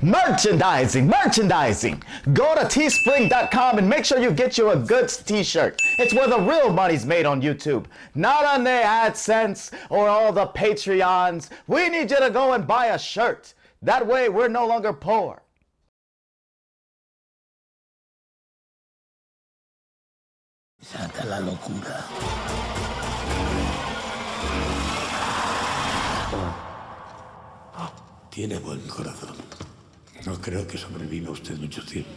Merchandising, merchandising. Go to teespring.com and make sure you get you a Goods T-shirt. It's where the real money's made on YouTube, not on the AdSense or all the Patreons. We need you to go and buy a shirt. That way we're no longer poor. Saca la locura. Tiene buen corazón. No creo que sobreviva usted mucho tiempo.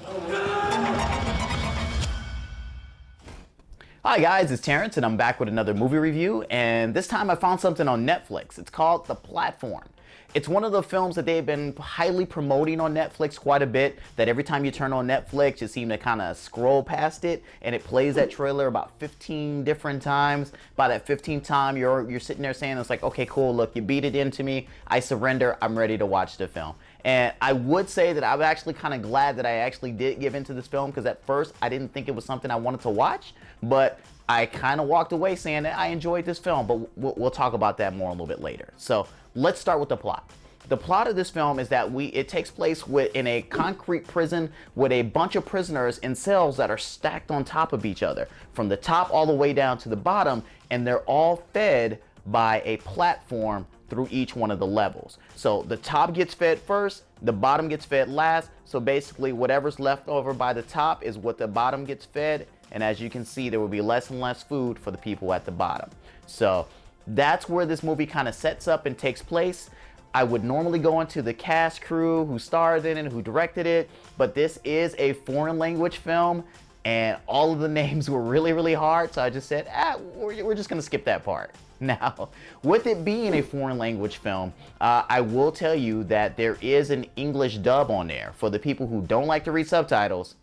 Hi guys, it's Terrence and I'm back with another movie review, and this time I found something on Netflix. It's called The Platform. It's one of the films that they've been highly promoting on Netflix quite a bit, that every time you turn on Netflix, you seem to kind of scroll past it, and it plays that trailer about 15 different times. By that 15th time, you're sitting there saying, it's like, okay, cool, look, you beat it into me, I surrender, I'm ready to watch the film. And I would say that I'm actually kind of glad that I actually did give into this film, because at first I didn't think it was something I wanted to watch, but I kind of walked away saying that I enjoyed this film, but we'll talk about that more a little bit later. So let's start with the plot. The plot of this film is that it takes place in a concrete prison with a bunch of prisoners in cells that are stacked on top of each other, from the top all the way down to the bottom, and they're all fed by a platform through each one of the levels. So the top gets fed first, the bottom gets fed last. So basically whatever's left over by the top is what the bottom gets fed. And as you can see, there will be less and less food for the people at the bottom. So that's where this movie kind of sets up and takes place. I would normally go into the cast, crew, who starred in it, who directed it, but this is a foreign language film and all of the names were really, really hard. So I just said, we're just gonna skip that part. Now, with it being a foreign language film, I will tell you that there is an English dub on there. For the people who don't like to read subtitles,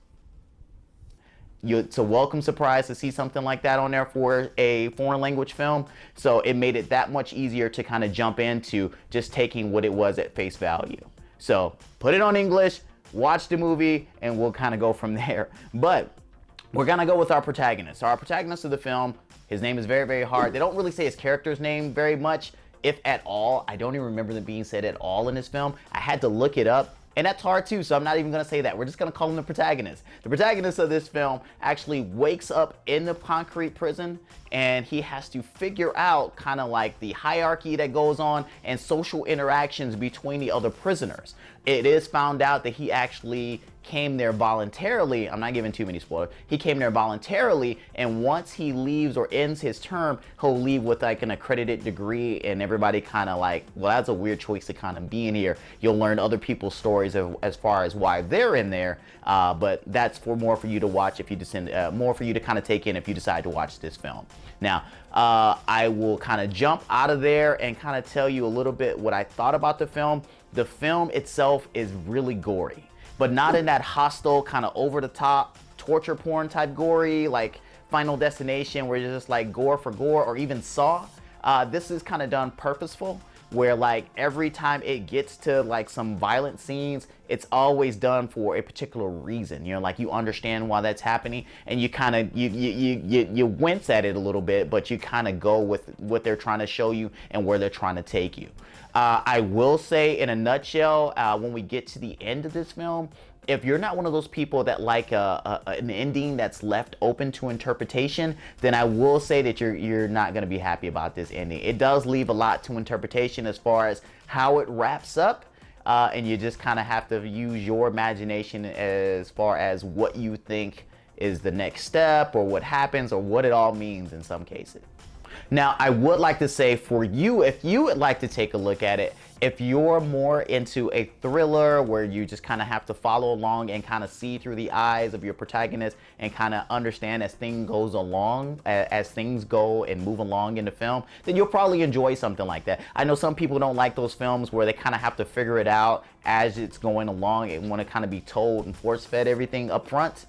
it's a welcome surprise to see something like that on there for a foreign language film. So it made it that much easier to kind of jump into just taking what it was at face value. So put it on English, watch the movie, and we'll kind of go from there. But we're gonna go with our protagonist. Our protagonist of the film, his name is very, very hard. They don't really say his character's name very much, if at all. I don't even remember them being said at all in this film. I had to look it up. And that's hard too, so I'm not even gonna say that. We're just gonna call him the protagonist. The protagonist of this film actually wakes up in the concrete prison, and he has to figure out kind of like the hierarchy that goes on and social interactions between the other prisoners. It is found out that he actually came there voluntarily. I'm not giving too many spoilers. He came there voluntarily, and once he leaves or ends his term, he'll leave with like an accredited degree, and everybody kind of like, well, that's a weird choice to kind of be in here. You'll learn other people's stories as far as why they're in there, but that's more for you to watch if you more for you to kind of take in if you decide to watch this film. Now, I will kind of jump out of there and kind of tell you a little bit what I thought about the film. The film itself is really gory, but not in that hostile, kind of over the top, torture porn type gory, like Final Destination, where you're just like gore for gore, or even Saw. This is kind of done purposeful, where like every time it gets to like some violent scenes, it's always done for a particular reason. You know, like you understand why that's happening, and you kind of you wince at it a little bit, but you kind of go with what they're trying to show you and where they're trying to take you. I will say in a nutshell, when we get to the end of this film, if you're not one of those people that like an ending that's left open to interpretation, then I will say that you're not going to be happy about this ending. It does leave a lot to interpretation as far as how it wraps up, and you just kind of have to use your imagination as far as what you think is the next step, or what happens, or what it all means in some cases. Now, I would like to say for you, if you would like to take a look at it, if you're more into a thriller where you just kind of have to follow along and kind of see through the eyes of your protagonist and kind of understand as things goes along, as things go and move along in the film, then you'll probably enjoy something like that. I know some people don't like those films where they kind of have to figure it out as it's going along and want to kind of be told and force-fed everything up front.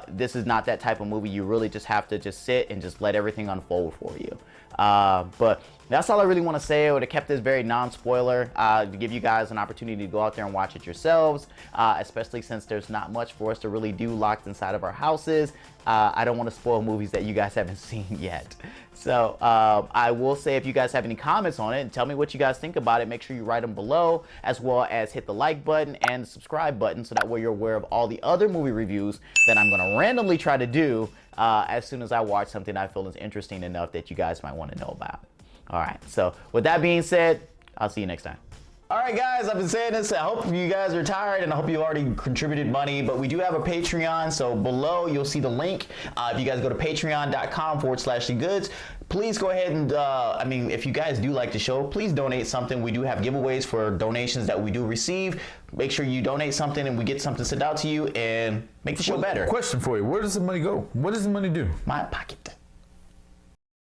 This is not that type of movie. You really just have to just sit and just let everything unfold for you. But that's all I really want to say. I would have kept this very non-spoiler to give you guys an opportunity to go out there and watch it yourselves, especially since there's not much for us to really do locked inside of our houses. I don't want to spoil movies that you guys haven't seen yet. So I will say, if you guys have any comments on it, and tell me what you guys think about it, make sure you write them below, as well as hit the like button and the subscribe button, so that way you're aware of all the other movie reviews that I'm going to randomly try to do as soon as I watch something I feel is interesting enough that you guys might want to know about. All right, so with that being said, I'll see you next time. All right, guys, I've been saying this. I hope you guys are tired, and I hope you already contributed money, but we do have a Patreon, so below you'll see the link. If you guys go to patreon.com/thegoods, please go ahead and, I mean, if you guys do like the show, please donate something. We do have giveaways for donations that we do receive. Make sure you donate something and we get something sent out to you and make the show better. Question for you, where does the money go? What does the money do? My pocket.